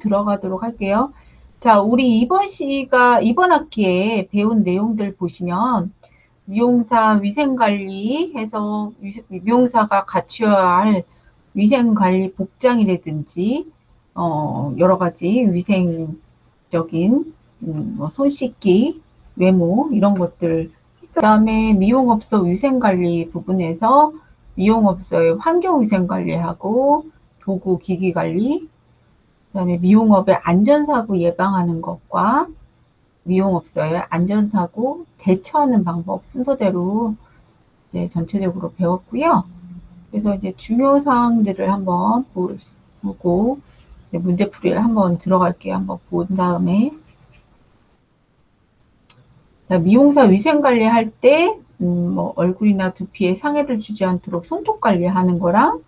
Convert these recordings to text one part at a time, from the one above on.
들어가도록 할게요. 자, 우리 이번 학기에 배운 내용들 보시면 미용사 위생관리 해서 미용사가 갖추어야 할 위생관리 복장이라든지 여러 가지 위생적인 손 씻기, 외모 이런 것들. 그다음에 미용업소 위생관리 부분에서 미용업소의 환경위생관리하고 도구 기기관리, 그다음에 미용업의 안전사고 예방하는 것과 미용업소의 안전사고 대처하는 방법 순서대로 이제 전체적으로 배웠고요. 그래서 이제 중요 사항들을 한번 보고 문제풀이를 한번 들어갈게요. 한번 본 다음에 미용사 위생관리 할 때 뭐 얼굴이나 두피에 상해를 주지 않도록 손톱 관리하는 거랑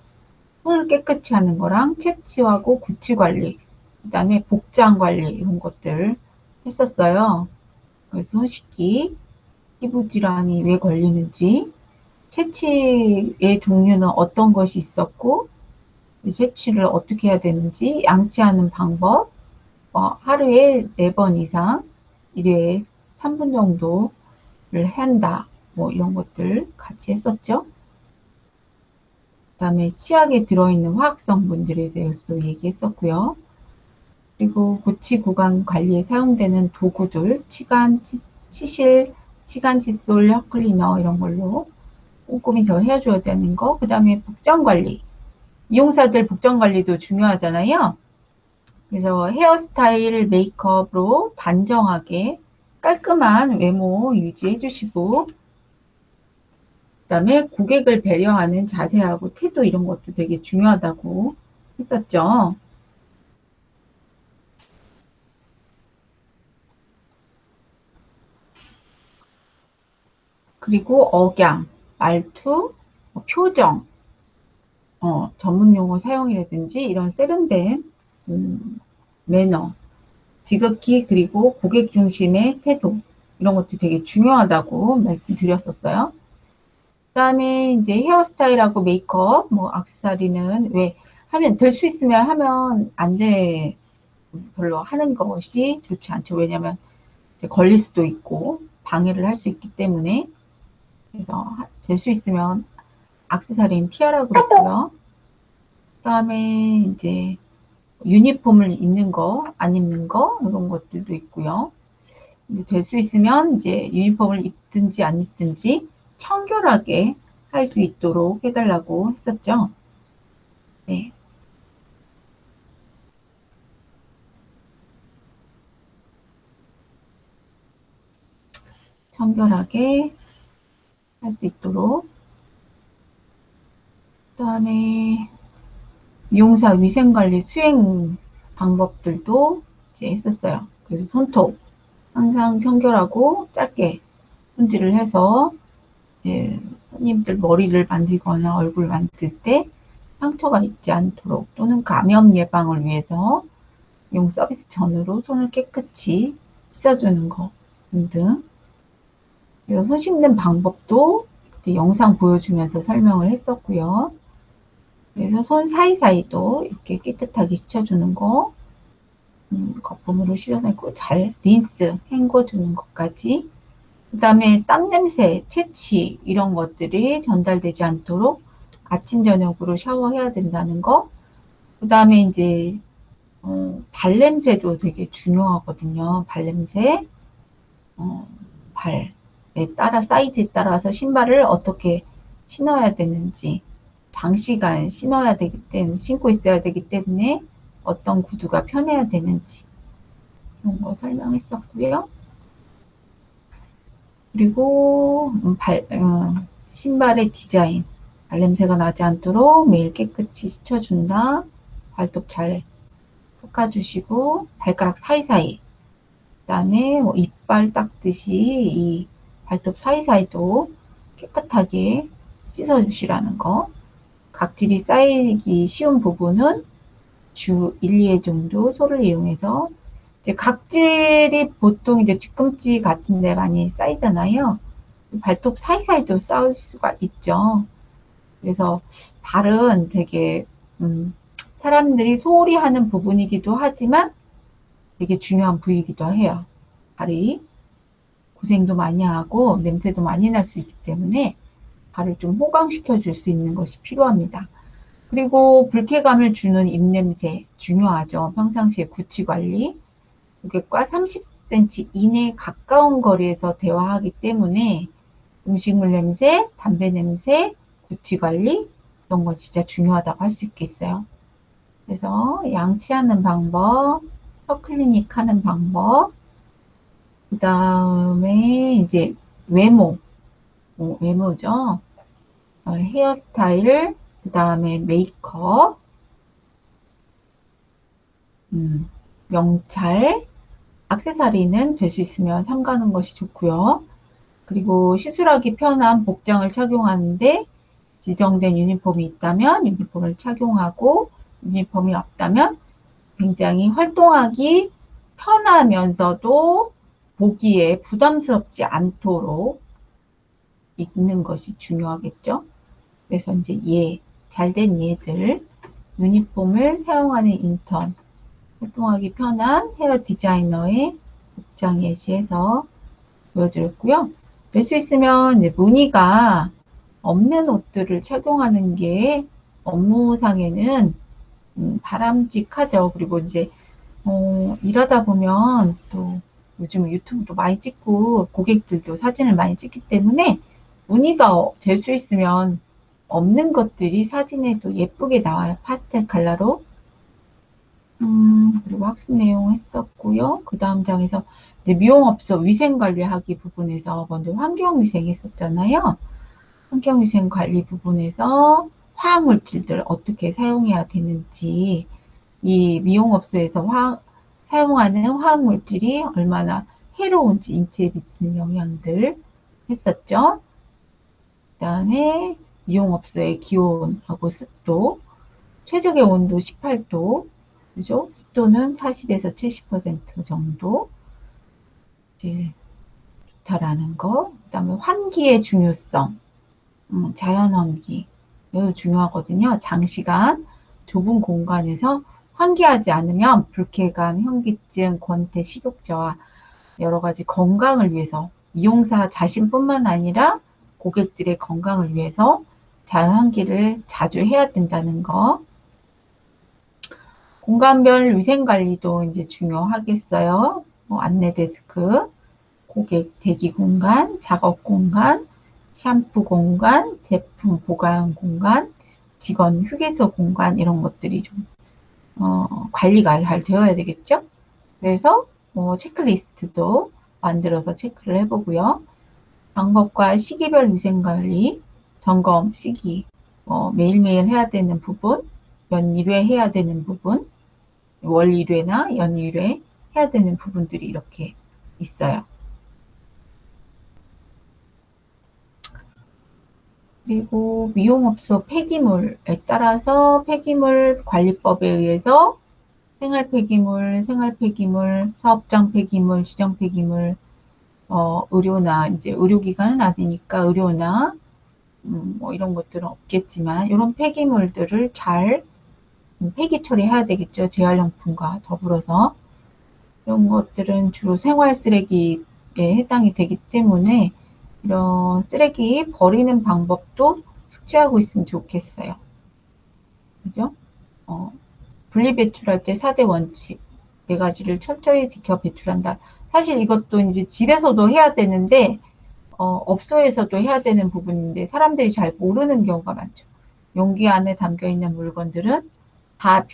손을 깨끗이 하는 거랑 채취하고 구취 관리, 그 다음에 복장 관리 이런 것들 했었어요. 그래서 손 씻기, 피부 질환이 왜 걸리는지, 채취의 종류는 어떤 것이 있었고, 채취를 어떻게 해야 되는지, 양치하는 방법, 하루에 4번 이상, 1회에 3분 정도를 한다. 뭐 이런 것들 같이 했었죠. 그 다음에 치약에 들어있는 화학성분들에 대해서도 얘기했었고요. 그리고 고치 구강 관리에 사용되는 도구들, 치실, 치간 칫솔, 혀클리너 이런 걸로 꼼꼼히 더 해줘야 되는 거. 그 다음에 복장 관리. 미용사들 복장 관리도 중요하잖아요. 그래서 헤어스타일, 메이크업으로 단정하게 깔끔한 외모 유지해 주시고, 그 다음에 고객을 배려하는 자세하고 태도 이런 것도 되게 중요하다고 했었죠. 그리고 억양, 말투, 표정, 전문 용어 사용이라든지 이런 세련된 매너, 지극히 그리고 고객 중심의 태도 이런 것도 되게 중요하다고 말씀드렸었어요. 그다음에 이제 헤어스타일하고 메이크업, 뭐 액세서리는 왜 하면 될 수 있으면 하면 안 돼. 별로 하는 것이 좋지 않죠. 왜냐하면 이제 걸릴 수도 있고 방해를 할 수 있기 때문에 그래서 될 수 있으면 액세서리는 피하라고 그랬고요. 그다음에 이제 유니폼을 입는 거, 안 입는 거 이런 것들도 있고요. 될 수 있으면 이제 유니폼을 입든지 안 입든지 청결하게 할 수 있도록 해달라고 했었죠. 네. 청결하게 할 수 있도록. 그 다음에 미용사 위생관리 수행 방법들도 이제 했었어요. 그래서 손톱 항상 청결하고 짧게 손질을 해서 손님들 머리를 만지거나 얼굴 만질 때 상처가 있지 않도록 또는 감염 예방을 위해서 미용 서비스 전후로 손을 깨끗이 씻어주는 거 등등. 그래서 손 씻는 방법도 영상 보여주면서 설명을 했었고요. 그래서 손 사이사이도 이렇게 깨끗하게 씻어주는 거, 거품으로 씻어내고 잘 린스, 헹궈주는 것까지. 그 다음에 땀 냄새, 채취 이런 것들이 전달되지 않도록 아침 저녁으로 샤워해야 된다는 거. 그 다음에 이제 발냄새도 되게 중요하거든요. 발냄새, 발에 따라 사이즈에 따라서 신발을 어떻게 신어야 되는지 장시간 신고 있어야 되기 때문에 어떤 구두가 편해야 되는지 이런 거 설명했었고요. 그리고 신발의 디자인, 발냄새가 나지 않도록 매일 깨끗이 씻어준다. 발톱 잘 깎아주시고 발가락 사이사이, 그 다음에 뭐 이빨 닦듯이 이 발톱 사이사이도 깨끗하게 씻어주시라는 거. 각질이 쌓이기 쉬운 부분은 주 1, 2회 정도 소를 이용해서 이제 각질이 보통 이제 뒤꿈치 같은 데 많이 쌓이잖아요. 발톱 사이사이도 쌓일 수가 있죠. 그래서 발은 되게 사람들이 소홀히 하는 부분이기도 하지만 되게 중요한 부위이기도 해요. 발이 고생도 많이 하고 냄새도 많이 날 수 있기 때문에 발을 좀 호강시켜 줄 수 있는 것이 필요합니다. 그리고 불쾌감을 주는 입냄새 중요하죠. 평상시에 구취 관리. 고객과 30cm 이내 가까운 거리에서 대화하기 때문에 음식물 냄새, 담배 냄새, 구취 관리 이런 거 진짜 중요하다고 할 수 있겠어요. 그래서 양치하는 방법, 혀클리닉 하는 방법, 그 다음에 이제 외모, 외모죠. 헤어스타일, 그 다음에 메이크업, 명찰, 액세서리는 될 수 있으면 삼가는 것이 좋고요. 그리고 시술하기 편한 복장을 착용하는데 지정된 유니폼이 있다면 유니폼을 착용하고 유니폼이 없다면 굉장히 활동하기 편하면서도 보기에 부담스럽지 않도록 입는 것이 중요하겠죠. 그래서 이제 잘된 예들, 유니폼을 사용하는 인턴, 활동하기 편한 헤어 디자이너의 복장 예시해서 보여드렸고요. 될 수 있으면 이제 무늬가 없는 옷들을 착용하는 게 업무상에는 바람직하죠. 그리고 이제 일하다 보면 또 요즘 유튜브도 많이 찍고 고객들도 사진을 많이 찍기 때문에 무늬가 될 수 있으면 없는 것들이 사진에 도 예쁘게 나와요. 파스텔 컬러로. 그리고 학습 내용 했었고요. 그 다음 장에서 이제 미용업소 위생관리하기 부분에서 먼저 환경위생 했었잖아요. 환경위생 관리 부분에서 화학물질들 어떻게 사용해야 되는지, 이 미용업소에서 사용하는 화학물질이 얼마나 해로운지 인체에 미치는 영향들 했었죠. 그 다음에 미용업소의 기온하고 습도, 최적의 온도 18도, 그죠? 습도는 40에서 70% 정도 이제 좋다라는 거. 그 다음에 환기의 중요성, 자연 환기 매우 중요하거든요. 장시간 좁은 공간에서 환기하지 않으면 불쾌감, 현기증, 권태, 식욕저하 여러 가지 건강을 위해서 미용사 자신뿐만 아니라 고객들의 건강을 위해서 자연 환기를 자주 해야 된다는 거. 공간별 위생 관리도 이제 중요하겠어요. 안내 데스크, 고객 대기 공간, 작업 공간, 샴푸 공간, 제품 보관 공간, 직원 휴게소 공간 이런 것들이 좀 관리가 잘 되어야 되겠죠. 그래서 체크리스트도 만들어서 체크를 해보고요. 방법과 시기별 위생관리, 점검 시기, 매일매일 해야 되는 부분, 연 1회 해야 되는 부분, 월 1회나 연 1회 해야 되는 부분들이 이렇게 있어요. 그리고 미용업소 폐기물에 따라서 폐기물 관리법에 의해서 생활 폐기물, 사업장 폐기물, 지정 폐기물, 의료나 이제 의료기관은 아니니까 의료나 뭐 이런 것들은 없겠지만 이런 폐기물들을 잘 폐기 처리해야 되겠죠. 재활용품과 더불어서 이런 것들은 주로 생활 쓰레기에 해당이 되기 때문에 이런 쓰레기 버리는 방법도 숙지하고 있으면 좋겠어요. 그죠? 분리 배출할 때 4대 원칙 4가지를 철저히 지켜 배출한다. 사실 이것도 이제 집에서도 해야 되는데 업소에서도 해야 되는 부분인데 사람들이 잘 모르는 경우가 많죠. 용기 안에 담겨 있는 물건들은 다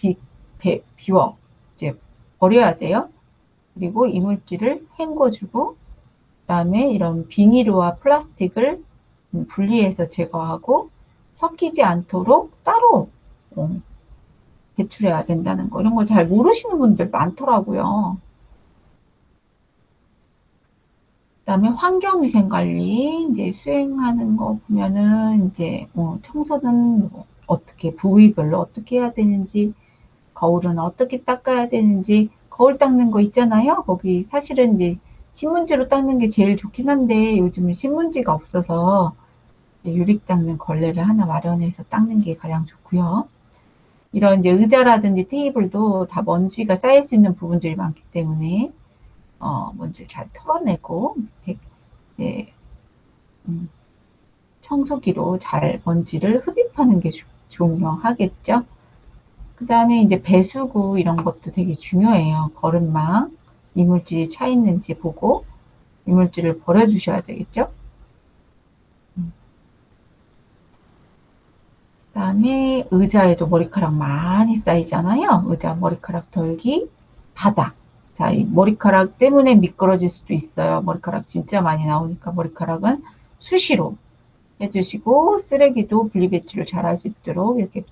비워 이제 버려야 돼요. 그리고 이물질을 헹궈주고 그다음에 이런 비닐과 플라스틱을 분리해서 제거하고 섞이지 않도록 따로 배출해야 된다는 거. 이런 거 잘 모르시는 분들 많더라고요. 그다음에 환경위생 관리 이제 수행하는 거 보면은 이제 청소는 어떻게 부위별로 어떻게 해야 되는지, 거울은 어떻게 닦아야 되는지, 거울 닦는 거 있잖아요. 거기 사실은 이제 신문지로 닦는 게 제일 좋긴 한데 요즘은 신문지가 없어서 유리 닦는 걸레를 하나 마련해서 닦는 게 가장 좋고요. 이런 이제 의자라든지 테이블도 다 먼지가 쌓일 수 있는 부분들이 많기 때문에 먼지를 잘 털어내고 네, 음, 청소기로 잘 먼지를 흡입하는 게 중요하겠죠. 그 다음에 이제 배수구 이런 것도 되게 중요해요. 거름망, 이물질이 차 있는지 보고 이물질을 버려주셔야 되겠죠. 그 다음에 의자에도 머리카락 많이 쌓이잖아요. 의자 머리카락 덜기, 바닥. 자, 이 머리카락 때문에 미끄러질 수도 있어요. 머리카락 진짜 많이 나오니까 머리카락은 수시로 해주시고 쓰레기도 분리배출을 잘 할 수 있도록 이렇게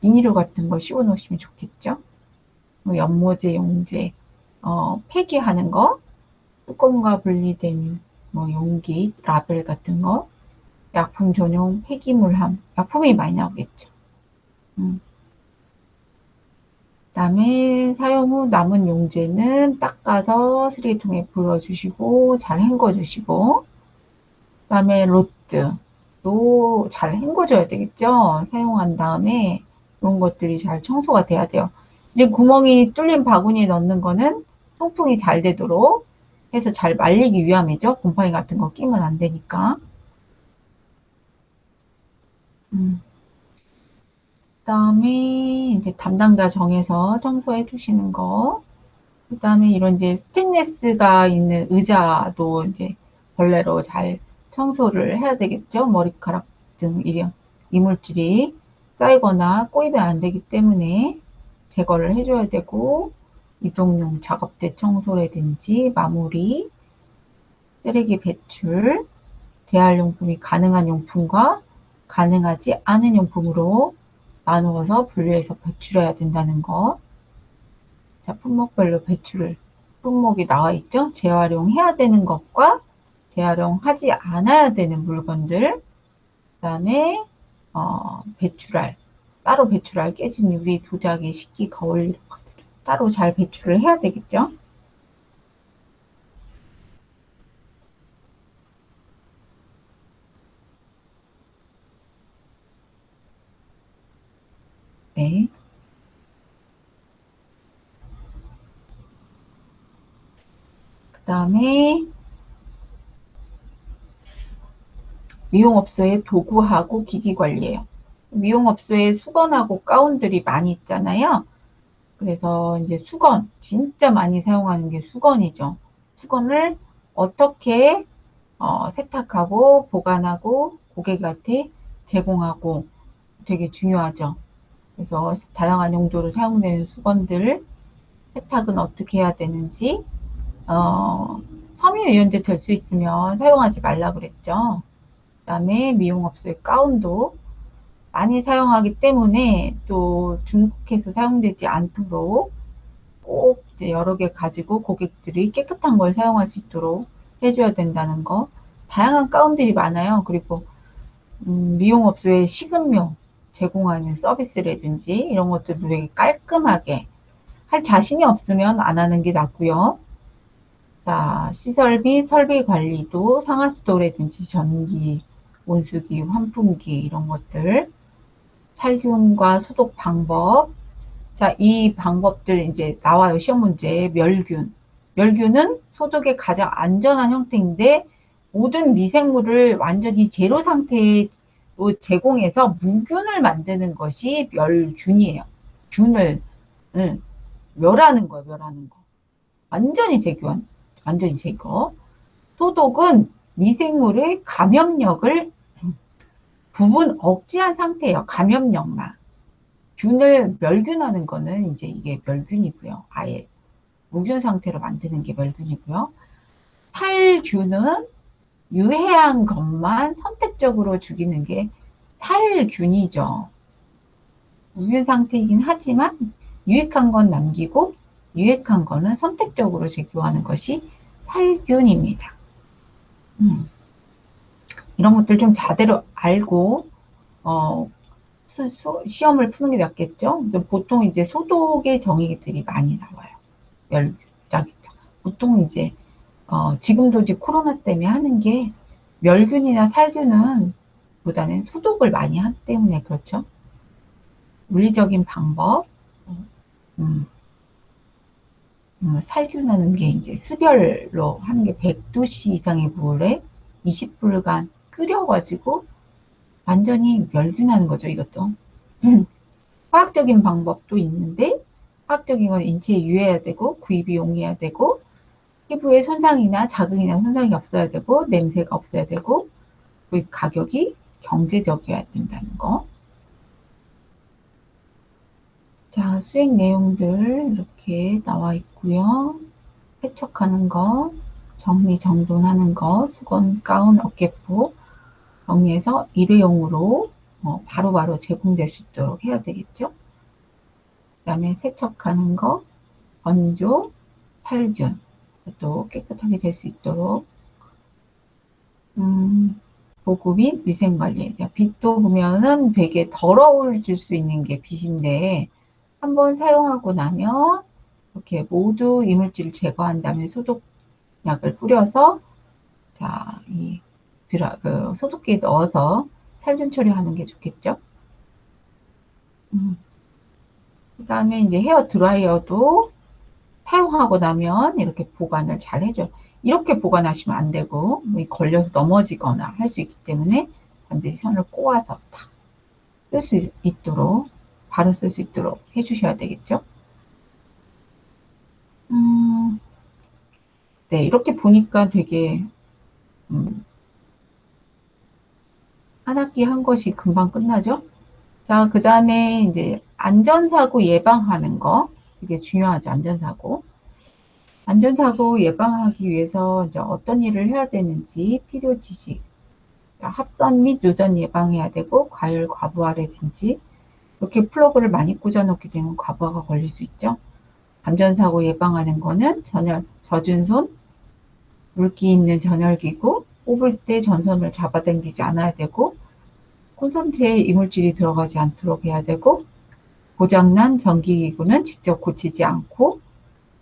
비닐로 같은 걸 씌워 놓으시면 좋겠죠. 뭐 연모제, 용제, 폐기하는 거, 뚜껑과 분리된 뭐 용기, 라벨 같은 거, 약품 전용 폐기물함, 약품이 많이 나오겠죠. 그다음에 사용 후 남은 용제는 닦아서 쓰레기통에 불어주시고 잘 헹궈주시고 그다음에 로트도 잘 헹궈줘야 되겠죠. 사용한 다음에 이런 것들이 잘 청소가 돼야 돼요. 이제 구멍이 뚫린 바구니에 넣는 거는 통풍이 잘 되도록 해서 잘 말리기 위함이죠. 곰팡이 같은 거 끼면 안 되니까. 그다음에 이제 담당자 정해서 청소해 주시는 거. 그다음에 이런 이제 스테인리스가 있는 의자도 이제 벌레로 잘 청소를 해야 되겠죠. 머리카락 등 이런 이물질이 쌓이거나 꼬이면 안 되기 때문에 제거를 해줘야 되고 이동용 작업대 청소라든지 마무리, 쓰레기 배출, 재활용품이 가능한 용품과 가능하지 않은 용품으로 나누어서 분류해서 배출해야 된다는 거. 자, 품목별로 배출을, 품목이 나와 있죠? 재활용해야 되는 것과 재활용하지 않아야 되는 물건들, 그 다음에 배출할, 따로 배출할 깨진 유리, 도자기, 식기, 거울 이런 것들 따로 잘 배출을 해야 되겠죠? 네. 그 다음에 미용업소의 도구하고 기기 관리예요. 미용업소에 수건하고 가운들이 많이 있잖아요. 그래서 이제 수건, 진짜 많이 사용하는 게 수건이죠. 수건을 어떻게 세탁하고 보관하고 고객한테 제공하고 되게 중요하죠. 그래서 다양한 용도로 사용되는 수건들 세탁은 어떻게 해야 되는지 섬유유연제 될 수 있으면 사용하지 말라 그랬죠. 그다음에 미용업소의 가운도 많이 사용하기 때문에 또 중국해서 사용되지 않도록 꼭 이제 여러 개 가지고 고객들이 깨끗한 걸 사용할 수 있도록 해줘야 된다는 거. 다양한 가운들이 많아요. 그리고 미용업소에 식음료 제공하는 서비스라든지 이런 것들도 되게 깔끔하게 할 자신이 없으면 안 하는 게 낫고요. 자, 시설비, 설비 관리도 상하수도라든지 전기, 온수기, 환풍기 이런 것들 살균과 소독 방법. 자, 이 방법들 이제 나와요. 시험 문제에 멸균. 멸균은 소독의 가장 안전한 형태인데 모든 미생물을 완전히 제로 상태로 제공해서 무균을 만드는 것이 멸균이에요. 균을 멸하는 거예요. 멸하는 거. 완전히 제거한, 완전히 제거. 소독은 미생물의 감염력을 부분 억제한 상태예요. 감염력만. 균을 멸균하는 거는 이제 이게 멸균이고요. 아예 무균 상태로 만드는 게 멸균이고요. 살균은 유해한 것만 선택적으로 죽이는 게 살균이죠. 무균 상태이긴 하지만 유익한 건 남기고 유익한 거는 선택적으로 제거하는 것이 살균입니다. 이런 것들 좀 제대로 알고 어, 시험을 푸는 게 낫겠죠. 보통 이제 소독의 정의들이 많이 나와요. 멸균이라기죠. 보통 이제 지금도 이제 코로나 때문에 하는 게 멸균이나 살균은 보다는 소독을 많이 하기 때문에 그렇죠. 물리적인 방법, 음, 살균하는 게 이제 수별로 하는 게 100도씨 이상의 물에 20분간 끓여가지고 완전히 멸균하는 거죠, 이것도. 화학적인 방법도 있는데, 화학적인 건 인체에 유해해야 되고, 구입이 용이해야 되고, 피부에 손상이나 자극이나 손상이 없어야 되고, 냄새가 없어야 되고, 구입 가격이 경제적이어야 된다는 거. 자, 수행 내용들 이렇게 나와 있고요. 세척하는 거, 정리정돈하는 거, 수건, 가운, 어깨포 정리해서 일회용으로 바로바로 제공될 수 있도록 해야 되겠죠. 그 다음에 세척하는 거, 건조, 살균, 또 깨끗하게 될 수 있도록 보구 및 위생관리. 빛도 보면은 되게 더러워질 수 있는 게 빛인데 한번 사용하고 나면 이렇게 모두 이물질을 제거한 다음에 소독약을 뿌려서 자, 소독기에 넣어서 살균 처리하는 게 좋겠죠. 그 다음에 이제 헤어 드라이어도 사용하고 나면 이렇게 보관을 잘 해줘요. 이렇게 보관하시면 안 되고 걸려서 넘어지거나 할 수 있기 때문에 반드시 선을 꼬아서 탁 쓸 수 있도록 바로 쓸 수 있도록 해주셔야 되겠죠. 네, 이렇게 보니까 되게 한 학기 한 것이 금방 끝나죠. 자, 그 다음에 이제 안전사고 예방하는 거 되게 중요하죠. 안전사고. 안전사고 예방하기 위해서 이제 어떤 일을 해야 되는지 필요 지식. 합선 및 누전 예방해야 되고 과열 과부하라든지 이렇게 플러그를 많이 꽂아놓게 되면 과부하가 걸릴 수 있죠. 안전사고 예방하는 거는 젖은 손, 물기 있는 전열기구, 뽑을 때 전선을 잡아당기지 않아야 되고 콘센트에 이물질이 들어가지 않도록 해야 되고 고장난 전기기구는 직접 고치지 않고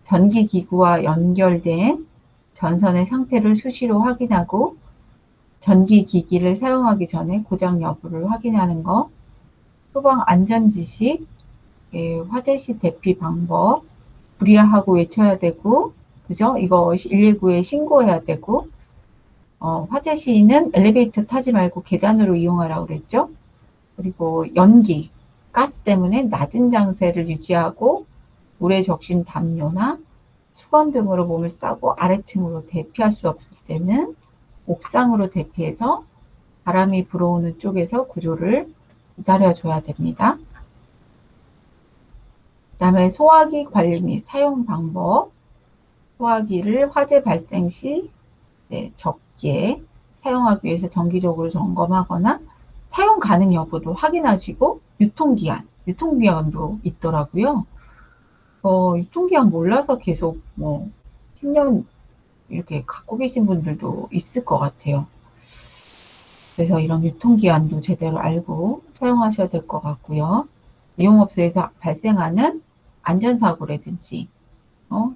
전기기구와 연결된 전선의 상태를 수시로 확인하고 전기기기를 사용하기 전에 고장 여부를 확인하는 거, 소방 안전지식, 화재 시 대피 방법, 불이하고 외쳐야 되고, 그죠? 이거 119에 신고해야 되고, 화재 시에는 엘리베이터 타지 말고 계단으로 이용하라고 그랬죠? 그리고 연기, 가스 때문에 낮은 장세를 유지하고, 물에 적신 담요나 수건 등으로 몸을 싸고 아래층으로 대피할 수 없을 때는 옥상으로 대피해서 바람이 불어오는 쪽에서 구조를 기다려줘야 됩니다. 그 다음에 소화기 관리 및 사용 방법. 소화기를 화재 발생 시 적기에 사용하기 위해서 정기적으로 점검하거나 사용 가능 여부도 확인하시고 유통기한도 있더라고요. 유통기한 몰라서 계속 10년 이렇게 갖고 계신 분들도 있을 것 같아요. 그래서 이런 유통기한도 제대로 알고 사용하셔야 될 것 같고요. 미용업소에서 발생하는 안전사고라든지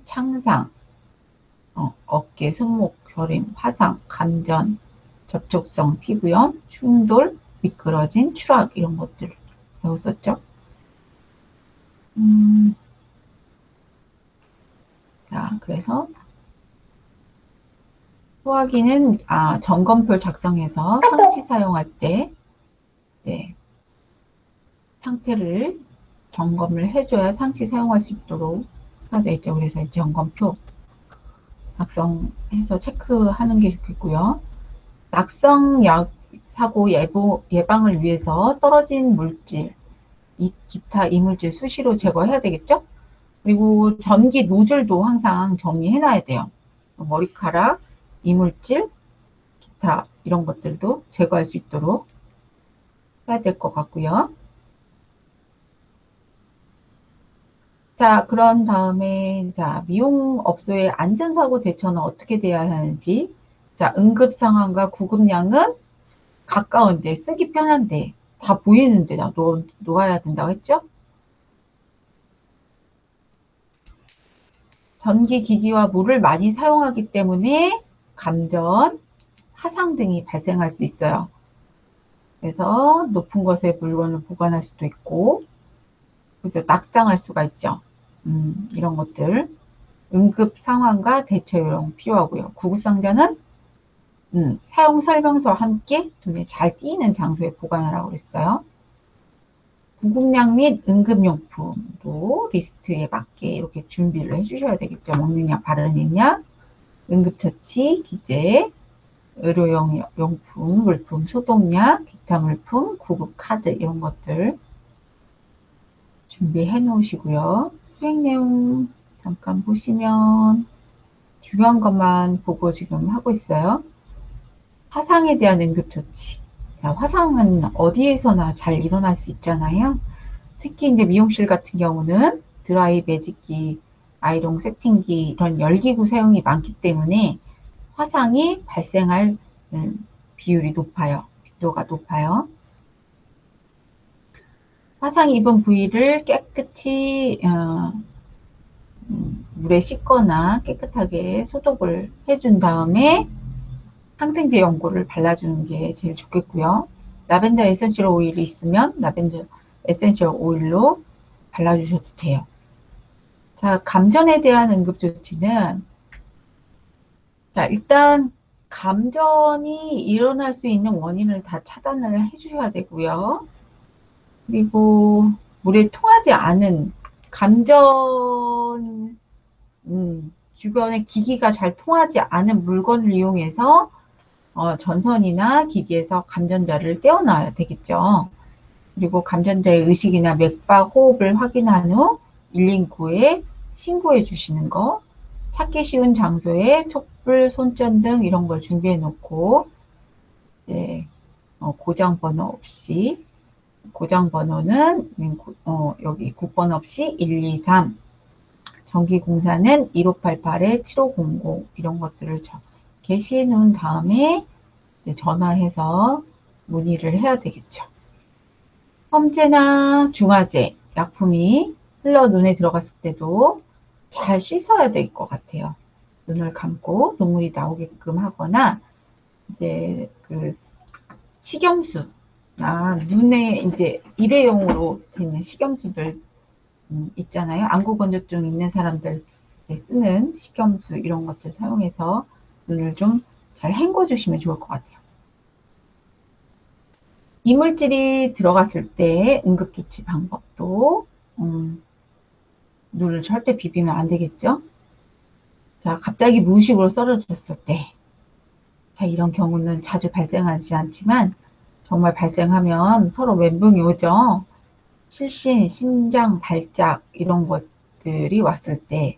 창상, 어깨, 손목, 결림, 화상, 감전, 접촉성 피부염, 충돌, 미끄러진, 추락 이런 것들 배웠었죠. 자, 그래서 소화기는 점검표 작성해서 상시 사용할 때 상태를 점검을 해줘야 상시 사용할 수 있도록 되어 있죠. 그래서 점검표 작성해서 체크하는 게 좋겠고요. 낙성 사고 예방을 위해서 떨어진 물질, 기타 이물질 수시로 제거해야 되겠죠? 그리고 전기 노즐도 항상 정리해놔야 돼요. 머리카락, 이물질, 기타 이런 것들도 제거할 수 있도록 해야 될 것 같고요. 자, 그런 다음에 미용업소의 안전사고 대처는 어떻게 돼야 하는지. 자, 응급 상황과 구급량은 가까운데 쓰기 편한데 다 보이는 데다 놓아야 된다고 했죠? 전기기기와 물을 많이 사용하기 때문에 감전, 화상 등이 발생할 수 있어요. 그래서 높은 곳에 물건을 보관할 수도 있고 그죠? 낙상할 수가 있죠. 이런 것들. 응급 상황과 대처 요령 필요하고요. 구급상자는 사용 설명서와 함께 눈에 잘 띄는 장소에 보관하라고 그랬어요. 구급약 및 응급용품도 리스트에 맞게 이렇게 준비를 해주셔야 되겠죠. 먹는 약, 바르는 약, 응급처치, 기재, 의료용 용품, 물품, 소독약, 기타 물품, 구급카드 이런 것들 준비해 놓으시고요. 수행 내용 잠깐 보시면 중요한 것만 보고 지금 하고 있어요. 화상에 대한 응급조치. 자, 화상은 어디에서나 잘 일어날 수 있잖아요. 특히 이제 미용실 같은 경우는 드라이 매직기, 아이롱 세팅기 이런 열기구 사용이 많기 때문에 화상이 발생할 비율이 높아요. 빈도가 높아요. 화상 입은 부위를 깨끗이 물에 씻거나 깨끗하게 소독을 해준 다음에 항생제 연고를 발라주는 게 제일 좋겠고요. 라벤더 에센셜 오일이 있으면 라벤더 에센셜 오일로 발라주셔도 돼요. 자, 감전에 대한 응급조치는 자, 일단 감전이 일어날 수 있는 원인을 다 차단을 해주셔야 되고요. 그리고 물에 통하지 않은 감전 주변에 기기가 잘 통하지 않은 물건을 이용해서 전선이나 기기에서 감전자를 떼어놔야 되겠죠. 그리고 감전자의 의식이나 맥박, 호흡을 확인한 후 119에 신고해 주시는 거, 찾기 쉬운 장소에 촛불, 손전등 이런 걸 준비해 놓고 네, 고장 번호 없이 고장 번호는 여기 국번 없이 123 전기공사는 1588에 7500 이런 것들을 게시해 놓은 다음에 이제 전화해서 문의를 해야 되겠죠. 험제나 중화제, 약품이 흘러 눈에 들어갔을 때도 잘 씻어야 될 것 같아요. 눈을 감고 눈물이 나오게끔 하거나 이제 그 식염수나 눈에 이제 일회용으로 되는 식염수들 있잖아요. 안구건조증 있는 사람들 쓰는 식염수 이런 것들 사용해서 눈을 좀 잘 헹궈 주시면 좋을 것 같아요. 이물질이 들어갔을 때 응급조치 방법도 눈을 절대 비비면 안 되겠죠. 자, 갑자기 무의식으로 쓰러졌을 때, 자, 이런 경우는 자주 발생하지 않지만 정말 발생하면 서로 멘붕이 오죠. 실신, 심장, 발작 이런 것들이 왔을 때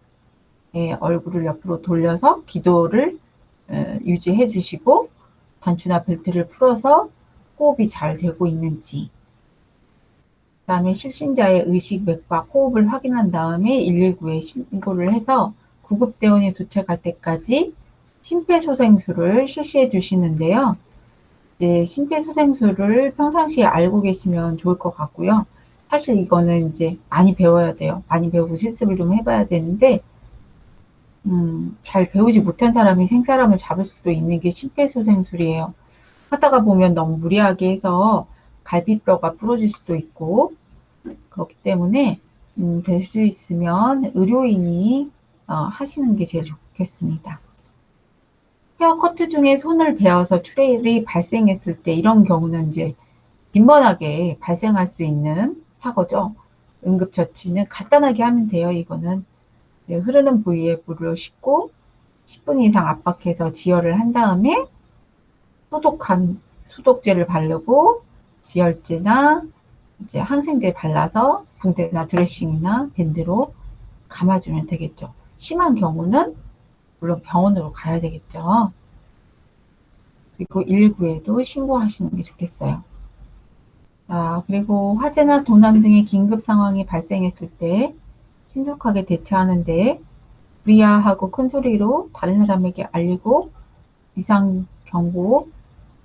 얼굴을 옆으로 돌려서 기도를 유지해 주시고 단추나 벨트를 풀어서 호흡이 잘 되고 있는지 그 다음에 실신자의 의식, 맥박, 호흡을 확인한 다음에 119에 신고를 해서 구급대원이 도착할 때까지 심폐소생술을 실시해 주시는데요. 이제 심폐소생술을 평상시에 알고 계시면 좋을 것 같고요. 사실 이거는 이제 많이 배워야 돼요. 많이 배우고 실습을 좀 해봐야 되는데 잘 배우지 못한 사람이 생사람을 잡을 수도 있는 게 심폐소생술이에요. 하다가 보면 너무 무리하게 해서 갈비뼈가 부러질 수도 있고 그렇기 때문에 될 수 있으면 의료인이 하시는 게 제일 좋겠습니다. 헤어 커트 중에 손을 베어서 출혈이 발생했을 때 이런 경우는 이제 빈번하게 발생할 수 있는 사고죠. 응급처치는 간단하게 하면 돼요. 이거는 흐르는 부위에 물을 씻고 10분 이상 압박해서 지혈을 한 다음에 소독한 소독제를 바르고 지혈제나 이제 항생제 발라서 붕대나 드레싱이나 밴드로 감아주면 되겠죠. 심한 경우는 물론 병원으로 가야 되겠죠. 그리고 119에도 신고하시는 게 좋겠어요. 그리고 화재나 도난 등의 긴급 상황이 발생했을 때 신속하게 대처하는데 불이야하고 큰 소리로 다른 사람에게 알리고 비상경보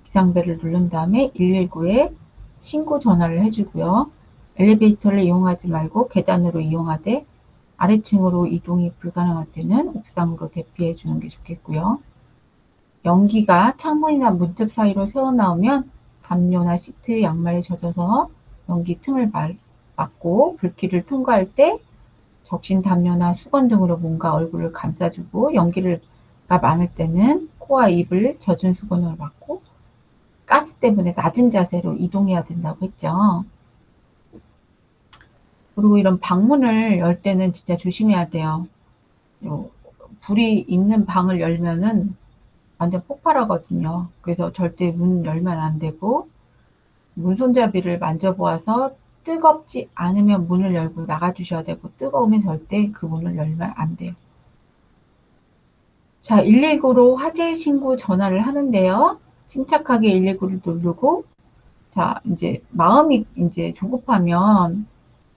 비상벨을 누른 다음에 119에 신고 전화를 해주고요. 엘리베이터를 이용하지 말고 계단으로 이용하되 아래층으로 이동이 불가능할 때는 옥상으로 대피해 주는 게 좋겠고요. 연기가 창문이나 문틈 사이로 새어나오면 담요나 시트, 양말에 젖어서 연기 틈을 맞고 불길을 통과할 때 적신 담요나 수건 등으로 뭔가 얼굴을 감싸주고 연기가 많을 때는 코와 입을 젖은 수건으로 막고 가스 때문에 낮은 자세로 이동해야 된다고 했죠. 그리고 이런 방문을 열 때는 진짜 조심해야 돼요. 불이 있는 방을 열면은 완전 폭발하거든요. 그래서 절대 문 열면 안 되고 문 손잡이를 만져보아서 뜨겁지 않으면 문을 열고 나가주셔야 되고 뜨거우면 절대 그 문을 열면 안 돼요. 자, 119로 화재 신고 전화를 하는데요. 침착하게 119를 누르고 자, 이제 마음이 이제 조급하면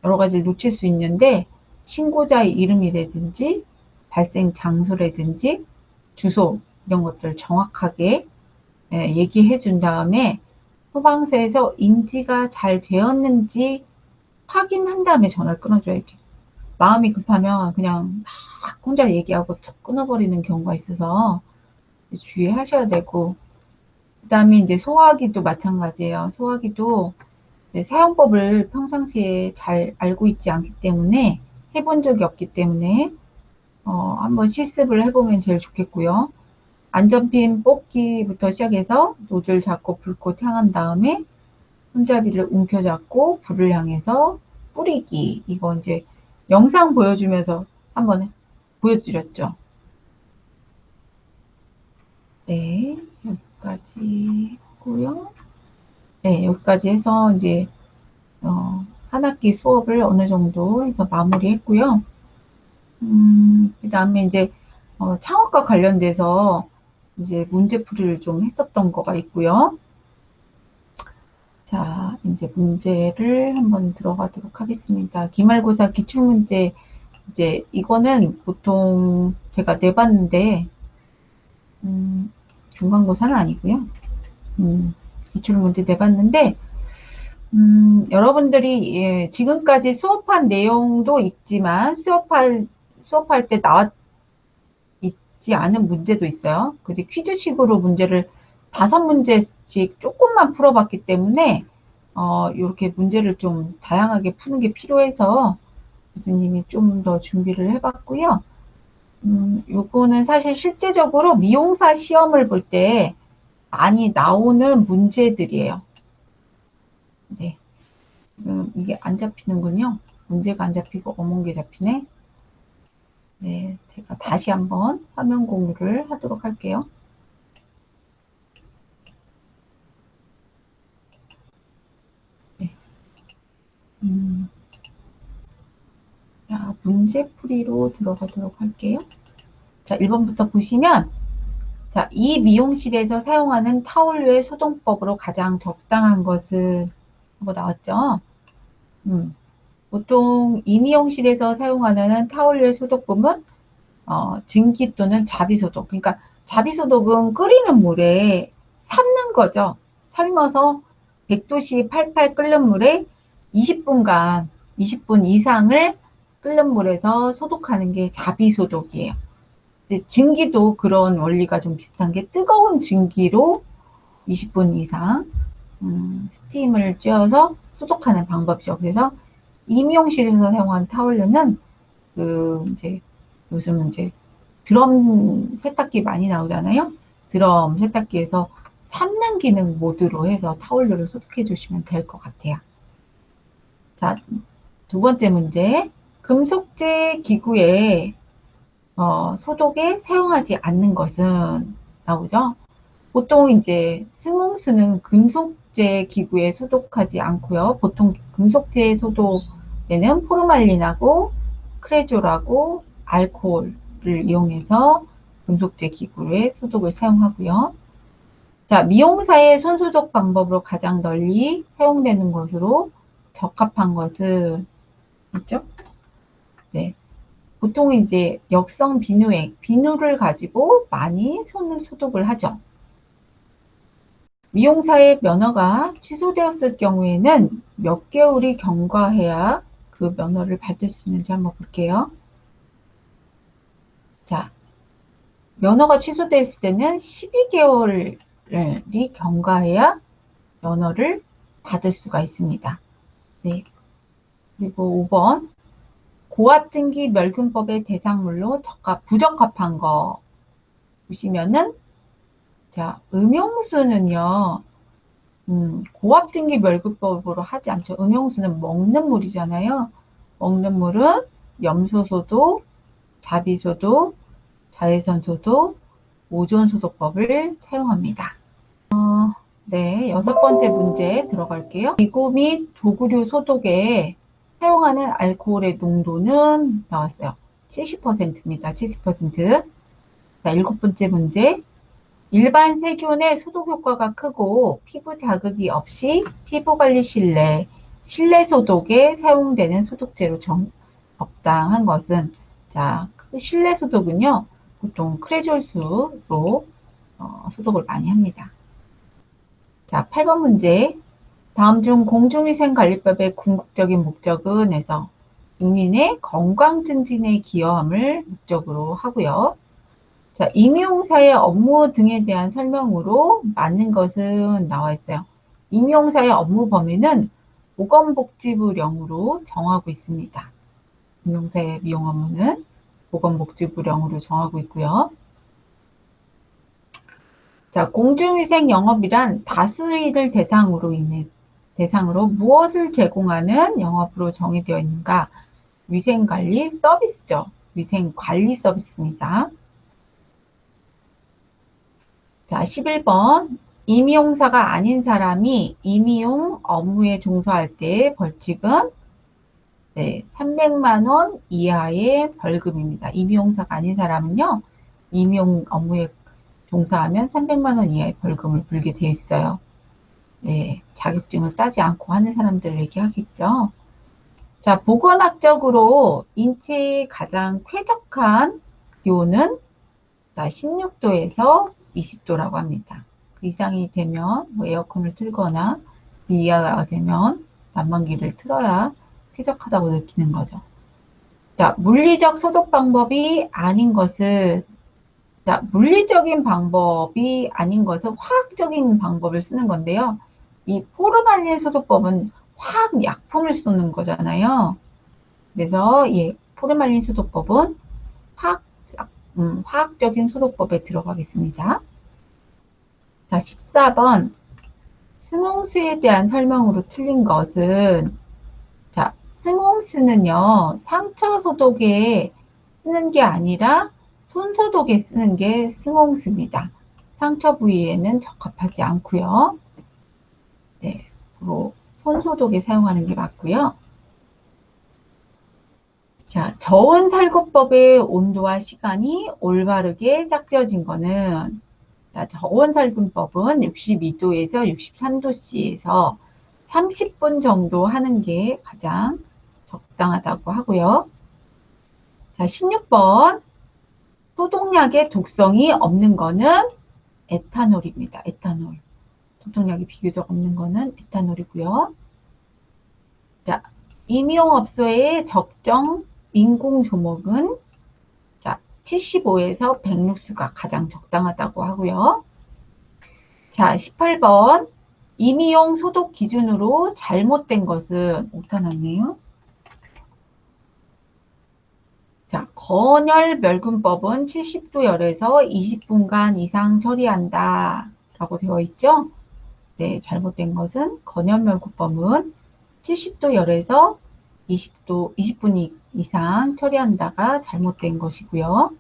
여러 가지를 놓칠 수 있는데 신고자의 이름이라든지 발생 장소라든지 주소 이런 것들 정확하게 얘기해 준 다음에 소방서에서 인지가 잘 되었는지 확인한 다음에 전화를 끊어줘야죠. 마음이 급하면 그냥 막 혼자 얘기하고 툭 끊어버리는 경우가 있어서 주의하셔야 되고 그 다음에 이제 소화기도 마찬가지예요. 소화기도 사용법을 평상시에 잘 알고 있지 않기 때문에 해본 적이 없기 때문에 한번 실습을 해보면 제일 좋겠고요. 안전핀 뽑기부터 시작해서 노즐 잡고 불꽃 향한 다음에 손잡이를 움켜잡고 불을 향해서 뿌리기. 이거 이제 영상 보여주면서 한번 보여드렸죠. 네, 여기까지 했고요. 네, 여기까지 해서 이제 한 학기 수업을 어느 정도 해서 마무리했고요. 그 다음에 이제 창업과 관련돼서 이제 문제풀이를 좀 했었던 거가 있고요. 자, 이제 문제를 한번 들어가도록 하겠습니다. 기말고사 기출문제, 이제 이거는 보통 제가 내봤는데, 중간고사는 아니고요. 기출문제 내봤는데, 여러분들이 예, 지금까지 수업한 내용도 있지만 수업할 때 있지 않은 문제도 있어요. 그래서 퀴즈식으로 문제를 5문제씩 조금만 풀어봤기 때문에 이렇게 문제를 좀 다양하게 푸는 게 필요해서 교수님이 좀 더 준비를 해봤고요. 요거는 사실 실제적으로 미용사 시험을 볼 때 많이 나오는 문제들이에요. 네. 이게 안 잡히는군요. 문제가 안 잡히고 어몽게 잡히네. 네, 제가 다시 한번 화면 공유를 하도록 할게요. 네. 자, 문제풀이로 들어가도록 할게요. 자, 1번부터 보시면 자, 이 미용실에서 사용하는 타올류의 소독법으로 가장 적당한 것은 하고 나왔죠. 보통 이 미용실에서 사용하는 타올류의 소독법은 증기 또는 자비소독. 그러니까 자비소독은 끓이는 물에 삶는 거죠. 삶아서 100도씨 팔팔 끓는 물에 20분간, 20분 이상을 끓는 물에서 소독하는 게 자비소독이에요. 이제 증기도 그런 원리가 좀 비슷한 게 뜨거운 증기로 20분 이상 스팀을 쬐어서 소독하는 방법이죠. 그래서 임용실에서 사용한 타올류는 이제 요즘은 이제 드럼 세탁기 많이 나오잖아요. 드럼 세탁기에서 삶는 기능 모드로 해서 타올류를 소독해 주시면 될 것 같아요. 자, 두 번째 문제. 금속재 기구에 소독에 사용하지 않는 것은 나오죠. 보통 이제 승용수는 금속재 기구에 소독하지 않고요. 보통 금속재 소독에는 포르말린하고 크레졸하고 알코올을 이용해서 금속재 기구에 소독을 사용하고요. 자, 미용사의 손소독 방법으로 가장 널리 사용되는 것으로 적합한 것은 있죠? 네. 보통 이제 역성 비누액, 비누를 가지고 많이 손을 소독을 하죠. 미용사의 면허가 취소되었을 경우에는 몇 개월이 경과해야 그 면허를 받을 수 있는지 한번 볼게요. 자, 면허가 취소됐을 때는 12개월이 경과해야 면허를 받을 수가 있습니다. 네. 그리고 5번 고압증기 멸균법의 대상물로 부적합한 거 보시면은 자 음용수는요 고압증기 멸균법으로 하지 않죠. 음용수는 먹는 물이잖아요. 먹는 물은 염소소독, 자비소독, 자외선소독, 오존소독법을 사용합니다. 네, 6번째 문제 들어갈게요. 기구 및 도구류 소독에 사용하는 알코올의 농도는 나왔어요. 70%입니다. 70%. 자, 7번째 문제. 일반 세균의 소독 효과가 크고 피부 자극이 없이 피부관리 실내 소독에 사용되는 소독제로 적당한 것은 자, 실내 소독은요. 보통 크레졸수로 소독을 많이 합니다. 자, 8번 문제. 다음 중 공중위생관리법의 궁극적인 목적은 해서 국민의 건강 증진에 기여함을 목적으로 하고요. 자, 임용사의 업무 등에 대한 설명으로 맞는 것은 나와 있어요. 임용사의 업무 범위는 보건복지부령으로 정하고 있습니다. 임용사의 미용 업무는 보건복지부령으로 정하고 있고요. 자, 공중위생 영업이란 다수의를 대상으로 무엇을 제공하는 영업으로 정의되어 있는가? 위생관리 서비스죠. 위생관리 서비스입니다. 자, 11번. 임용사가 아닌 사람이 임용 업무에 종사할 때 벌칙은 300만 원 이하의 벌금입니다. 임용사가 아닌 사람은요. 임용 업무에 종사하면 300만 원 이하의 벌금을 물게 되어 있어요. 네, 자격증을 따지 않고 하는 사람들 얘기하겠죠. 자, 보건학적으로 인체에 가장 쾌적한 기온은 16도에서 20도라고 합니다. 그 이상이 되면 뭐 에어컨을 틀거나 그 이하가 되면 난방기를 틀어야 쾌적하다고 느끼는 거죠. 자, 물리적 소독 방법이 아닌 것은 자, 물리적인 방법이 아닌 것은 화학적인 방법을 쓰는 건데요. 이 포르말린 소독법은 화학 약품을 쏘는 거잖아요. 그래서 이 포르말린 소독법은 화학적인 소독법에 들어가겠습니다. 자, 14번. 스몽스에 대한 설명으로 틀린 것은 자, 스몽스는요. 상처 소독에 쓰는 게 아니라 손 소독에 쓰는 게 스몽스입니다. 상처 부위에는 적합하지 않고요. 네, 손 소독에 사용하는 게 맞고요. 자, 저온살균법의 온도와 시간이 올바르게 짝지어진 거는 저온살균법은 62도에서 63도씨에서 30분 정도 하는 게 가장 적당하다고 하고요. 자, 16번. 소독약의 독성이 없는 거는 에탄올입니다. 에탄올. 소독약이 비교적 없는 거는 에탄올이고요. 자, 임용업소의 적정 인공 조목은 자, 75에서 100룩스가 가장 적당하다고 하고요. 자, 18번. 임의용 소독 기준으로 잘못된 것은 오타났네요. 자, 건열 멸균법은 70도 열에서 20분간 이상 처리한다 라고 되어 있죠. 네, 잘못된 것은 건열 멸균법은 70도 열에서 20분 이상 처리한다가 잘못된 것이고요.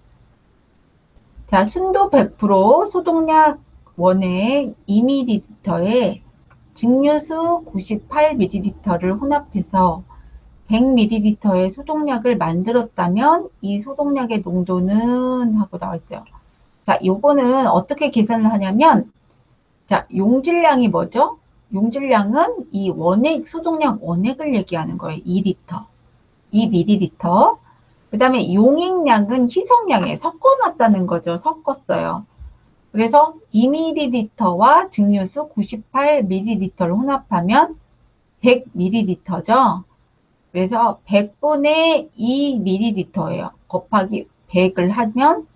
자, 순도 100% 소독약 원액 2ml에 증류수 98ml를 혼합해서 100ml의 소독약을 만들었다면 이 소독약의 농도는 하고 나와 있어요. 자, 요거는 어떻게 계산을 하냐면 자, 용질량이 뭐죠? 용질량은 이 소독약 원액을 얘기하는 거예요. 2리터. 2ml. 그 다음에 용액량은 희석량에 섞어놨다는 거죠. 섞었어요. 그래서 2ml와 증류수 98ml를 혼합하면 100ml죠. 그래서 100분의 2ml예요. 곱하기 100을 하면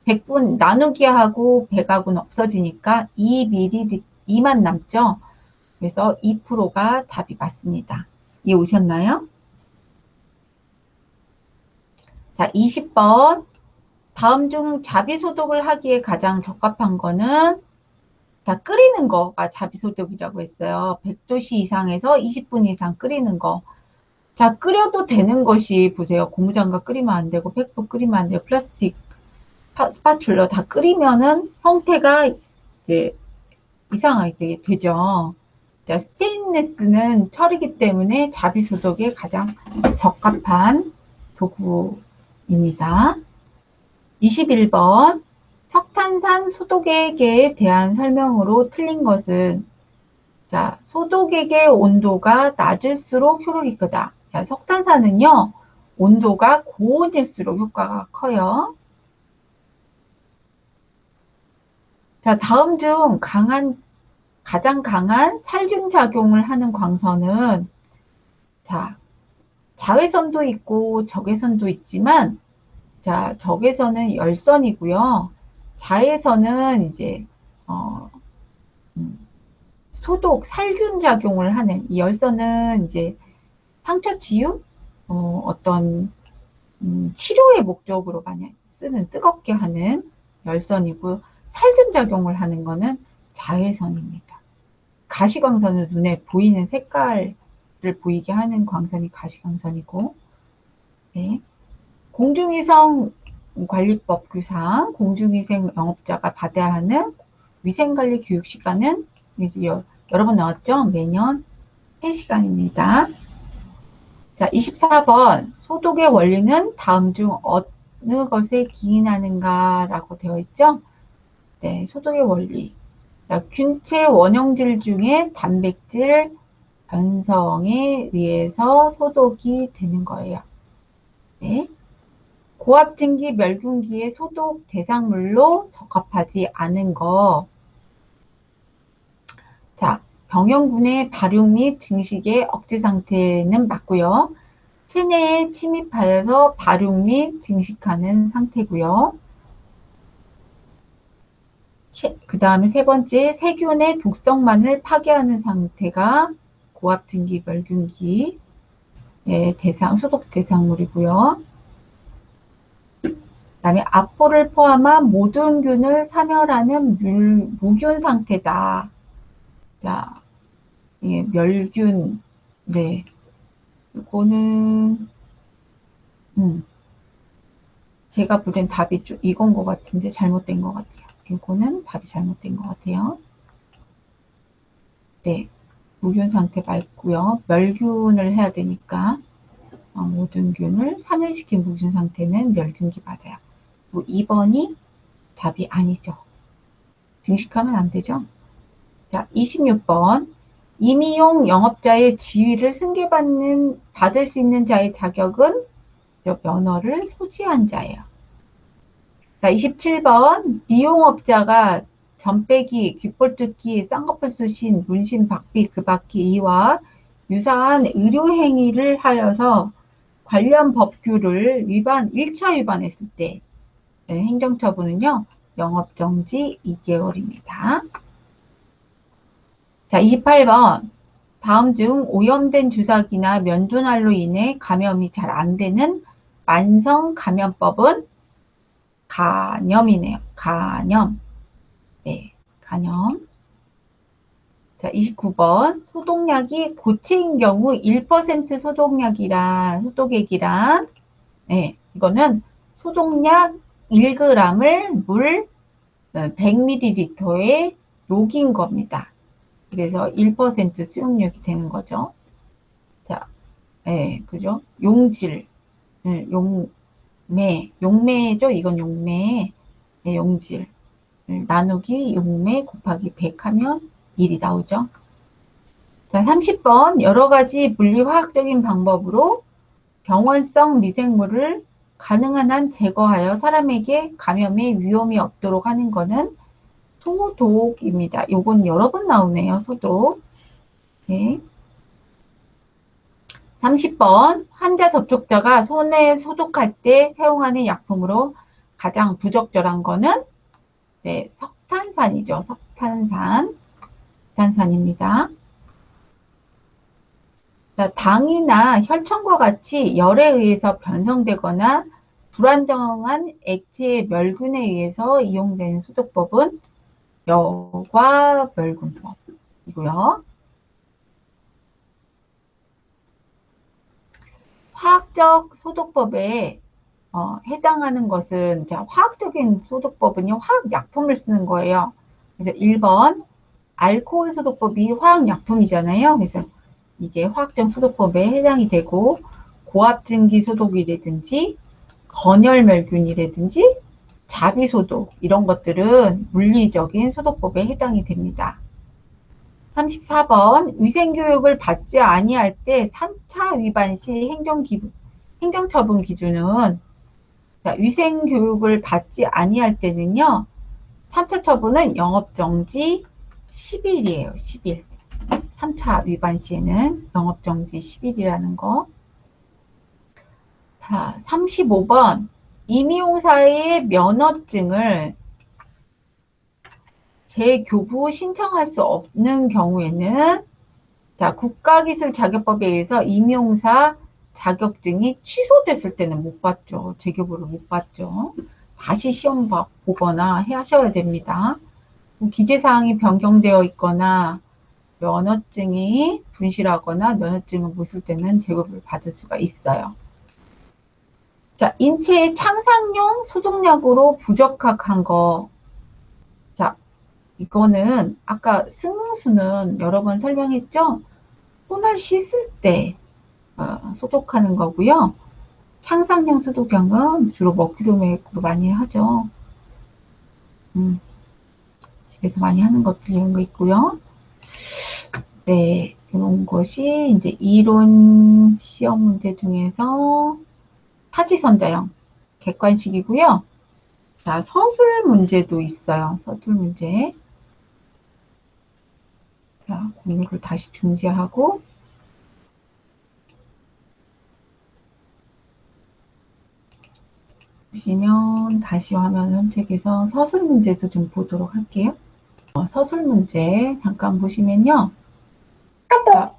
100분 나누기 하고 100하고는 없어지니까 2ml, 2만 남죠. 그래서 2%가 답이 맞습니다. 이해 오셨나요? 자, 20번. 다음 중 자비소독을 하기에 가장 적합한 거는 자, 끓이는 거가 자비소독이라고 했어요. 100도씨 이상에서 20분 이상 끓이는 거. 자, 끓여도 되는 것이 보세요. 고무장갑 끓이면 안 되고 팩도 끓이면 안 돼요. 플라스틱 스파츌러 다 끓이면은 형태가 이제 이상하게 되죠. 자, 스테인리스는 철이기 때문에 자비소독에 가장 적합한 도구입니다. 21번. 석탄산 소독액에 대한 설명으로 틀린 것은 자, 소독액의 온도가 낮을수록 효력이 크다. 자, 석탄산은요, 온도가 고온일수록 효과가 커요. 자, 다음 중 가장 강한 살균 작용을 하는 광선은 자, 자외선도 있고 적외선도 있지만 자, 적외선은 열선이고요. 자외선은 이제 소독, 살균 작용을 하는 이 열선은 이제 상처 치유, 어떤 치료의 목적으로 많이 쓰는 뜨겁게 하는 열선이고 살균 작용을 하는 거는 자외선입니다. 가시광선은 눈에 보이는 색깔을 보이게 하는 광선이 가시광선이고 네. 공중위생 관리법 규상 공중위생 영업자가 받아야 하는 위생관리 교육 시간은 여러 번 나왔죠? 매년 3시간입니다. 자, 24번. 소독의 원리는 다음 중 어느 것에 기인하는가 라고 되어 있죠? 네, 소독의 원리. 자, 균체 원형질 중에 단백질 변성에 의해서 소독이 되는 거예요. 네. 고압증기 멸균기의 소독 대상물로 적합하지 않은 거. 자, 병형군의 발육 및 증식의 억제 상태는 맞고요. 체내에 침입하여서 발육 및 증식하는 상태고요. 그 다음에 세 번째, 세균의 독성만을 파괴하는 상태가 고압증기 멸균기의 소독 대상물이고요. 그 다음에 압포를 포함한 모든 균을 사멸하는 무균 상태다. 자, 예, 멸균, 네. 이거는, 제가 보기엔 답이 이건 것 같은데 잘못된 것 같아요. 이거는 답이 잘못된 것 같아요. 네. 무균 상태 맞고요. 멸균을 해야 되니까 모든 균을 사멸시킨 무균 상태는 멸균기 맞아요. 2번이 답이 아니죠. 증식하면 안 되죠. 자, 26번. 임의용 영업자의 지위를 받을 수 있는 자의 자격은 면허를 소지한 자예요. 자, 27번. 미용업자가 점빼기, 귓볼뜯기, 쌍꺼풀수신, 문신, 박비, 그박기 이와 유사한 의료행위를 하여서 관련 법규를 1차 위반했을 때 행정처분은요. 영업정지 2개월입니다. 자, 28번. 다음 중 오염된 주사기나 면도날로 인해 감염이 잘 안 되는 만성감염법은 간염이네요. 간염. 네, 간염. 자, 29번. 소독약이 고체인 경우 1% 소독액이란, 네, 이거는 소독약 1g을 물 100ml에 녹인 겁니다. 그래서 1% 수용력이 되는 거죠. 자, 네, 그죠? 용질, 네, 용매죠? 이건 용매, 네, 용질. 나누기 용매 곱하기 100 하면 1이 나오죠. 자, 30번. 여러 가지 물리화학적인 방법으로 병원성 미생물을 가능한 한 제거하여 사람에게 감염의 위험이 없도록 하는 것은 소독입니다. 요건 여러 번 나오네요. 소독. 네. 30번. 환자 접촉자가 손을 소독할 때 사용하는 약품으로 가장 부적절한 거는 네, 석탄산이죠. 석탄산입니다. 자, 당이나 혈청과 같이 열에 의해서 변성되거나 불안정한 액체의 멸균에 의해서 이용되는 소독법은 여과 멸균법이고요. 화학적 소독법에 해당하는 것은, 자, 화학적인 소독법은요, 화학약품을 쓰는 거예요. 그래서 1번, 알코올 소독법이 화학약품이잖아요. 그래서 이게 화학적 소독법에 해당이 되고, 고압증기 소독이라든지, 건열멸균이라든지, 자비소독, 이런 것들은 물리적인 소독법에 해당이 됩니다. 34번, 위생교육을 받지 아니할 때 3차 위반 시 행정처분 기준은, 자, 위생교육을 받지 아니할 때는요, 3차 처분은 영업정지 10일이에요. 10일. 3차 위반 시에는 영업정지 10일이라는 거. 자, 35번. 임의용사의 면허증을 재교부 신청할 수 없는 경우에는, 자, 국가기술자격법에 의해서 임의용사 자격증이 취소됐을 때는 못 받죠. 재교부를 못 받죠. 다시 시험 보거나 하셔야 됩니다. 기재사항이 변경되어 있거나 면허증이 분실하거나 면허증을 못 쓸 때는 재교부를 받을 수가 있어요. 자, 인체의 창상용 소독약으로 부적합한 거. 자, 이거는 아까 승용수는 여러 번 설명했죠? 손을 씻을 때 소독하는 거고요. 창상용 소독약은 주로 머큐로맥으로 많이 하죠. 집에서 많이 하는 것들 이런 거 있고요. 네, 이런 것이 이제 이론 시험 문제 중에서 타지선다형 객관식이고요. 자, 서술 문제도 있어요. 서술 문제. 자, 공유를 다시 중지하고 보시면 다시 화면 선택해서 서술 문제도 좀 보도록 할게요. 서술 문제 잠깐 보시면요. 자,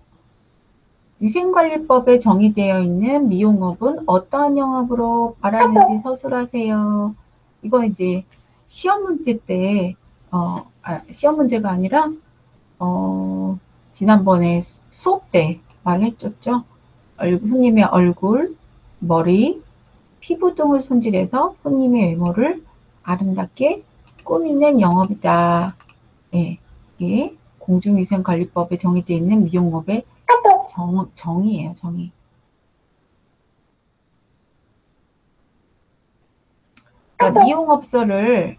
위생관리법에 정의되어 있는 미용업은 어떠한 영업으로 말하는지 서술하세요. 이거 이제 시험 문제 때, 시험 문제가 아니라, 지난번에 수업 때 말했었죠. 손님의 얼굴, 머리, 피부 등을 손질해서 손님의 외모를 아름답게 꾸미는 영업이다. 예, 이게 공중위생관리법에 정의되어 있는 미용업의 정의예요, 정의. 그러니까 미용업소를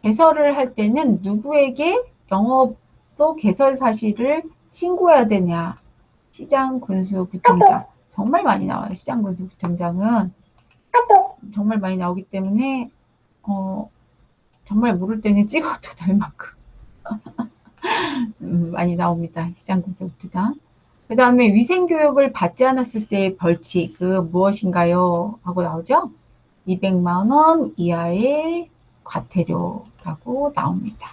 개설을 할 때는 누구에게 영업소 개설 사실을 신고해야 되냐? 시장, 군수, 구청장. 정말 많이 나와요. 시장, 군수, 구청장은 정말 많이 나오기 때문에 정말 모를 때는 찍어도 될 만큼 많이 나옵니다. 시장, 군수, 구청장. 그 다음에 위생교육을 받지 않았을 때의 벌칙은 무엇인가요? 하고 나오죠? 200만 원 이하의 과태료라고 나옵니다.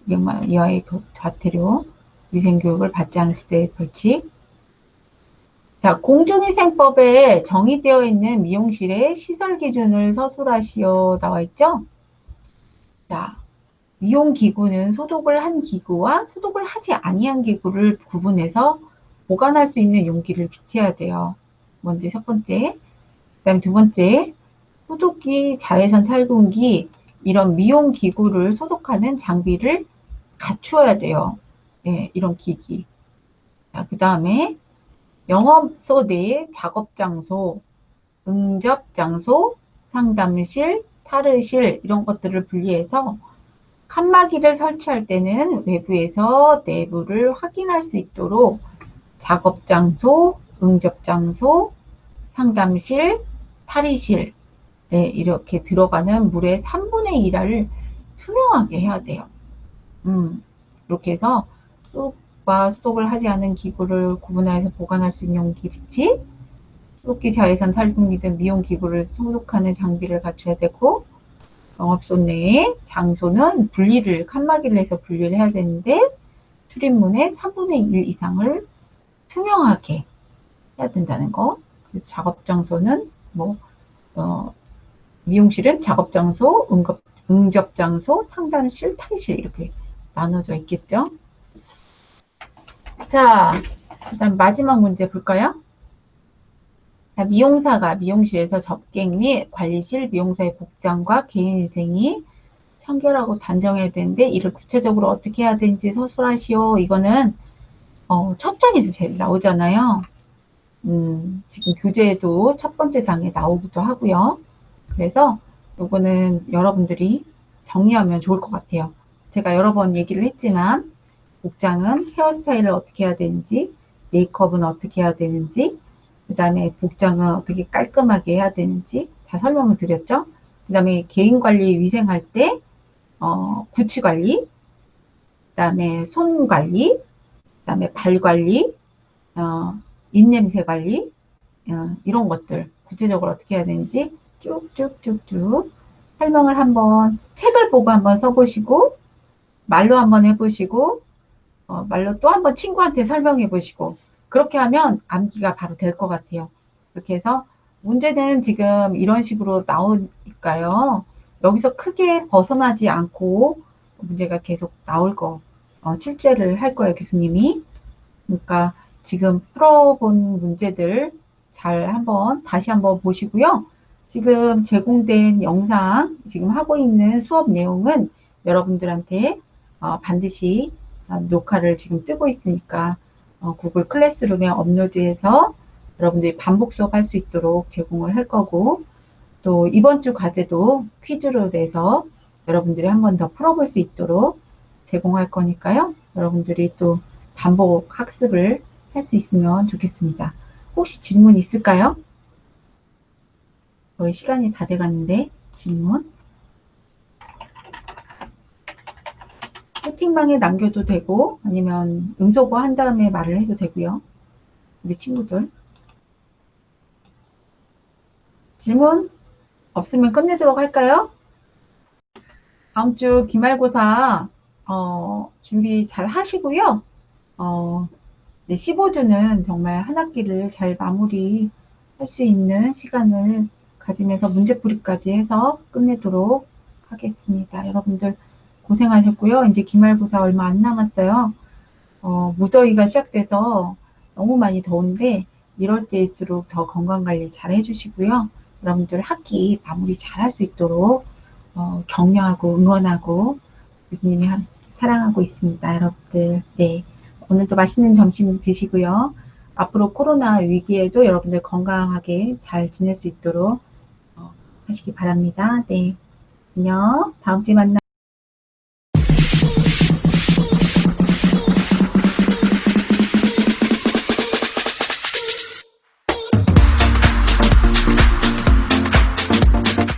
200만 원 이하의 과태료, 위생교육을 받지 않았을 때의 벌칙. 자, 공중위생법에 정의되어 있는 미용실의 시설 기준을 서술하시오 나와 있죠? 자, 미용기구는 소독을 한 기구와 소독을 하지 아니한 기구를 구분해서 보관할 수 있는 용기를 비치해야 돼요. 먼저 첫 번째. 그 다음에 두 번째, 소독기, 자외선 살균기, 이런 미용기구를 소독하는 장비를 갖추어야 돼요. 네, 이런 기기. 그 다음에 영업소 내의 작업장소, 응접장소, 상담실, 탈의실 이런 것들을 분리해서 칸막이를 설치할 때는 외부에서 내부를 확인할 수 있도록 작업장소, 응접장소, 상담실, 탈의실 네, 이렇게 들어가는 물의 3분의 1을 투명하게 해야 돼요. 이렇게 해서 소독과 소독을 하지 않은 기구를 구분해서 보관할 수 있는 용기 비치, 소독기, 자외선 살균기 등 미용 기구를 소독하는 장비를 갖춰야 되고, 영업소 내에 장소는 분리를, 칸막이를 해서 분리를 해야 되는데, 출입문의 3분의 1 이상을 투명하게 해야 된다는 거. 그래서 작업 장소는 미용실은 작업장소, 응접장소, 상담실, 탈의실 이렇게 나눠져 있겠죠. 자, 그다음 마지막 문제 볼까요? 미용사가 미용실에서 접객 및 관리실, 미용사의 복장과 개인위생이 청결하고 단정해야 되는데 이를 구체적으로 어떻게 해야 되는지 서술하시오. 이거는 첫 장에서 제일 나오잖아요. 지금 교재에도 첫 번째 장에 나오기도 하고요. 그래서 요거는 여러분들이 정리하면 좋을 것 같아요. 제가 여러 번 얘기를 했지만 복장은 헤어스타일을 어떻게 해야 되는지, 메이크업은 어떻게 해야 되는지, 그 다음에 복장은 어떻게 깔끔하게 해야 되는지 다 설명을 드렸죠. 그 다음에 개인관리 위생할 때 구취관리, 그 다음에 손관리, 그 다음에 발관리, 입냄새 관리, 이런 것들 구체적으로 어떻게 해야 되는지 쭉쭉쭉쭉 설명을 한번 책을 보고 한번 써보시고 말로 한번 해보시고 말로 또 한번 친구한테 설명해 보시고 그렇게 하면 암기가 바로 될 것 같아요. 이렇게 해서 문제는 지금 이런 식으로 나오니까요. 여기서 크게 벗어나지 않고 문제가 계속 나올 거 출제를 할 거예요, 교수님이. 그러니까 지금 풀어본 문제들 잘 한번 다시 한번 보시고요. 지금 제공된 영상, 지금 하고 있는 수업 내용은 여러분들한테 반드시 녹화를 지금 뜨고 있으니까 구글 클래스룸에 업로드해서 여러분들이 반복 수업할 수 있도록 제공을 할 거고 또 이번 주 과제도 퀴즈로 내서 여러분들이 한 번 더 풀어볼 수 있도록 제공할 거니까요. 여러분들이 또 반복 학습을 할 수 있으면 좋겠습니다. 혹시 질문 있을까요? 거의 시간이 다 돼가는데 질문? 채팅방에 남겨도 되고 아니면 응소보 한 다음에 말을 해도 되고요. 우리 친구들. 질문 없으면 끝내도록 할까요? 다음 주 기말고사 준비 잘 하시고요. 네, 15주는 정말 한 학기를 잘 마무리할 수 있는 시간을 가지면서 문제풀이까지 해서 끝내도록 하겠습니다. 여러분들 고생하셨고요. 이제 기말고사 얼마 안 남았어요. 무더위가 시작돼서 너무 많이 더운데 이럴 때일수록 더 건강관리 잘 해주시고요. 여러분들 학기 마무리 잘 할 수 있도록 격려하고 응원하고 교수님이 사랑하고 있습니다. 여러분들. 네. 오늘도 맛있는 점심 드시고요. 앞으로 코로나 위기에도 여러분들 건강하게 잘 지낼 수 있도록 하시기 바랍니다. 네. 안녕. 다음 주에 만나요.